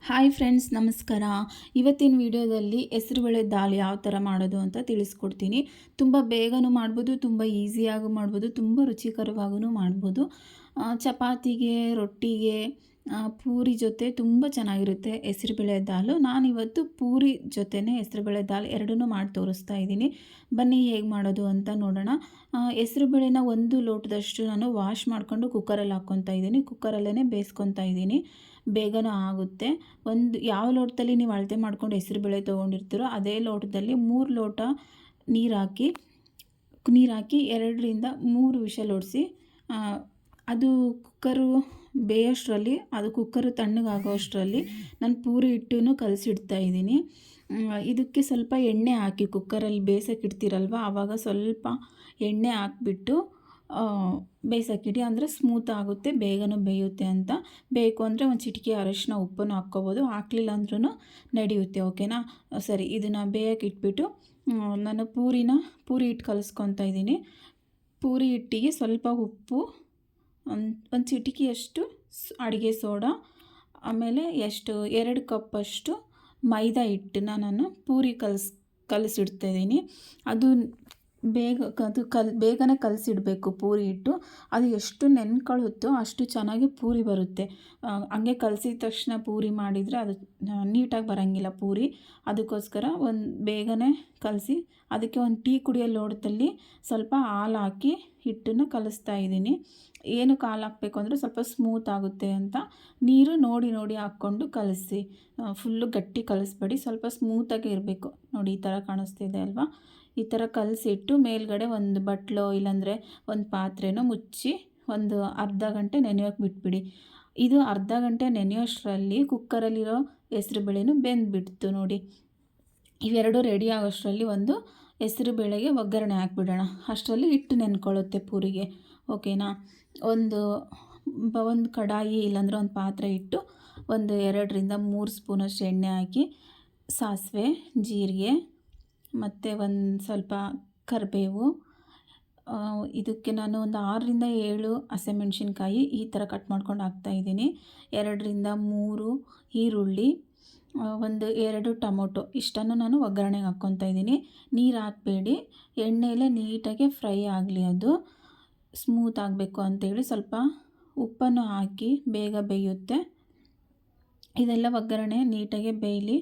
Hi friends, ನಮಸ್ಕಾರ. ಇವತ್ತಿನ ವಿಡಿಯೋದಲ್ಲಿ ಹೆಸರುಬೇಳೆ ದಾಲ್ ಯಾವ ಥರ ಮಾಡೋದು ಅಂತ ತಿಳಿಸ್ಕೊಡ್ತೀನಿ. ತುಂಬ ಬೇಗನೂ ಮಾಡ್ಬೋದು, ತುಂಬ ಈಸಿಯಾಗೂ ಮಾಡ್ಬೋದು, ತುಂಬ ರುಚಿಕರವಾಗೂ ಮಾಡ್ಬೋದು. ಚಪಾತಿಗೆ, ರೊಟ್ಟಿಗೆ, ಪೂರಿ ಜೊತೆ ತುಂಬ ಚೆನ್ನಾಗಿರುತ್ತೆ ಹೆಸರುಬೇಳೆ ದಾಲು. ನಾನಿವತ್ತು ಪೂರಿ ಜೊತೆನೇ ಹೆಸರುಬೇಳೆ ದಾಲ್ ಎರಡನ್ನೂ ಮಾಡಿ ತೋರಿಸ್ತಾ ಇದ್ದೀನಿ. ಬನ್ನಿ ಹೇಗೆ ಮಾಡೋದು ಅಂತ ನೋಡೋಣ. ಹೆಸರುಬೇಳೆನ 1 ಲೋಟದಷ್ಟು ನಾನು ವಾಶ್ ಮಾಡಿಕೊಂಡು ಕುಕ್ಕರಲ್ಲಿ ಹಾಕ್ಕೊತಾ ಇದ್ದೀನಿ. ಕುಕ್ಕರಲ್ಲೇ ಬೇಯಿಸ್ಕೊತಾ ಇದ್ದೀನಿ, ಬೇಗನೂ ಆಗುತ್ತೆ. ಯಾವ ಲೋಟದಲ್ಲಿ ನೀವು ಅಳತೆ ಮಾಡ್ಕೊಂಡು ಹೆಸರುಬೇಳೆ ತೊಗೊಂಡಿರ್ತೀರೋ ಅದೇ ಲೋಟದಲ್ಲಿ 3 ಲೋಟ ನೀರು ಹಾಕಿ 2ರಿಂದ 3 ವಿಷಲ್ ಹೊಡಿಸಿ, ಅದು ಕುಕ್ಕರು ಬೇಯೋಷ್ಟರಲ್ಲಿ, ಅದು ಕುಕ್ಕರು ತಣ್ಣಗಾಗೋಷ್ಟರಲ್ಲಿ ನಾನು ಪೂರಿ ಹಿಟ್ಟನ್ನು ಕಲಸಿಡ್ತಾ ಇದ್ದೀನಿ. ಇದಕ್ಕೆ ಸ್ವಲ್ಪ ಎಣ್ಣೆ ಹಾಕಿ, ಕುಕ್ಕರಲ್ಲಿ ಬೇಯಿಸೋಕೆ ಇಡ್ತೀರಲ್ವ ಆವಾಗ ಸ್ವಲ್ಪ ಎಣ್ಣೆ ಹಾಕ್ಬಿಟ್ಟು ಬೇಯಿಸೋಕ್ಕಿಡಿ. ಅಂದರೆ ಸ್ಮೂತ್ ಆಗುತ್ತೆ, ಬೇಗನೂ ಬೇಯುತ್ತೆ ಅಂತ. ಬೇಕು ಅಂದರೆ ಒಂದು ಚಿಟಿಕೆ ಅರಶಿನ ಉಪ್ಪನ್ನು ಹಾಕ್ಕೋಬೋದು, ಹಾಕಲಿಲ್ಲ ಅಂದ್ರೂ ನಡೆಯುತ್ತೆ. ಓಕೆನಾ? ಸರಿ, ಇದನ್ನು ಬೇಯಕ್ಕೆ ಇಟ್ಬಿಟ್ಟು ನಾನು ಪೂರಿ ಹಿಟ್ಟು ಕಲಿಸ್ಕೊತಾ ಇದ್ದೀನಿ. ಪೂರಿ ಹಿಟ್ಟಿಗೆ ಸ್ವಲ್ಪ ಉಪ್ಪು, ಒಂದು ಚಿಟಿಕೆಯಷ್ಟು ಅಡುಗೆ ಸೋಡಾ, ಆಮೇಲೆ 2 ಕಪ್ಪಷ್ಟು ಮೈದಾ ಹಿಟ್ಟನ್ನ ನಾನು ಪೂರಿ ಕಲಸಿಡ್ತಾಯಿದ್ದೀನಿ. ಅದು ಬೇಗನೆ ಕಲಸಿಡಬೇಕು ಪೂರಿ ಹಿಟ್ಟು. ಅದು ಎಷ್ಟು ನೆನ್ಕೊಳ್ಳುತ್ತೋ ಅಷ್ಟು ಚೆನ್ನಾಗಿ ಪೂರಿ ಬರುತ್ತೆ. ಹಂಗೆ ಕಲಸಿದ ತಕ್ಷಣ ಪೂರಿ ಮಾಡಿದರೆ ಅದು ನೀಟಾಗಿ ಬರೋಂಗಿಲ್ಲ ಪೂರಿ. ಅದಕ್ಕೋಸ್ಕರ ಬೇಗನೆ ಕಲಸಿ, ಅದಕ್ಕೆ ಒಂದು ಟೀ ಕುಡಿಯೋ ಲೋಟದಲ್ಲಿ ಸ್ವಲ್ಪ ಹಾಲು ಹಾಕಿ ಹಿಟ್ಟನ್ನು ಕಲಿಸ್ತಾ ಇದ್ದೀನಿ. ಏನಕ್ಕೆ ಹಾಲು ಹಾಕಬೇಕು ಅಂದರೆ ಸ್ವಲ್ಪ ಸ್ಮೂತ್ ಆಗುತ್ತೆ ಅಂತ. ನೀರು ನೋಡಿ ಹಾಕ್ಕೊಂಡು ಕಲಸಿ, ಫುಲ್ಲು ಗಟ್ಟಿ ಕಲಿಸ್ಬೇಡಿ, ಸ್ವಲ್ಪ ಸ್ಮೂತಾಗಿ ಇರಬೇಕು. ನೋಡಿ, ಈ ಥರ ಕಾಣಿಸ್ತಿದೆ ಅಲ್ವಾ? ಈ ಥರ ಕಲಸಿಟ್ಟು ಮೇಲ್ಗಡೆ ಒಂದು ಬಟ್ಲೋ ಇಲ್ಲಾಂದರೆ ಒಂದು ಪಾತ್ರೆನೋ ಮುಚ್ಚಿ ಒಂದು ಅರ್ಧ ಗಂಟೆ ನೆನೆಯೋಕೆ ಬಿಟ್ಬಿಡಿ. ಇದು ಅರ್ಧ ಗಂಟೆ ನೆನೆಯೋಷ್ಟರಲ್ಲಿ ಕುಕ್ಕರಲ್ಲಿರೋ ಹೆಸರುಬೇಳೆನೂ ಬೆಂದುಬಿಡ್ತು ನೋಡಿ. ಇವೆರಡು ರೆಡಿ ಆಗೋಷ್ಟರಲ್ಲಿ ಒಂದು ಹೆಸರುಬೇಳೆಗೆ ಒಗ್ಗರಣೆ ಹಾಕ್ಬಿಡೋಣ. ಅಷ್ಟರಲ್ಲಿ ಹಿಟ್ಟು ನೆನ್ಕೊಳ್ಳುತ್ತೆ ಪೂರಿಗೆ. ಓಕೆನಾ? ಒಂದು ಕಡಾಯಿ ಇಲ್ಲಾಂದರೆ ಒಂದು ಪಾತ್ರೆ ಇಟ್ಟು 2ರಿಂದ 3 ಸ್ಪೂನಷ್ಟು ಎಣ್ಣೆ ಹಾಕಿ, ಸಾಸಿವೆ, ಜೀರಿಗೆ ಮತ್ತು ಒಂದು ಸ್ವಲ್ಪ ಕರಿಬೇವು, ಇದಕ್ಕೆ ನಾನು ಒಂದು 6ರಿಂದ 7 ಹಸಿಮೆಣ್ಸಿನ್ಕಾಯಿ ಈ ಥರ ಕಟ್ ಮಾಡ್ಕೊಂಡು ಹಾಕ್ತಾಯಿದ್ದೀನಿ. 2ರಿಂದ 3 ಈರುಳ್ಳಿ, 2 ಟೊಮೊಟೊ, ಇಷ್ಟನ್ನು ನಾನು ಒಗ್ಗರಣೆಗೆ ಹಾಕ್ಕೊತಾ ಇದ್ದೀನಿ. ನೀರು ಹಾಕಬೇಡಿ, ಎಣ್ಣೆಯಲ್ಲೇ ನೀಟಾಗಿ ಫ್ರೈ ಆಗಲಿ, ಅದು ಸ್ಮೂತ್ ಆಗಬೇಕು ಅಂಥೇಳಿ ಸ್ವಲ್ಪ ಉಪ್ಪನ್ನು ಹಾಕಿ ಬೇಗ ಬೇಯುತ್ತೆ. ಇದೆಲ್ಲ ಒಗ್ಗರಣೆ ನೀಟಾಗಿ ಬೇಯಲಿ.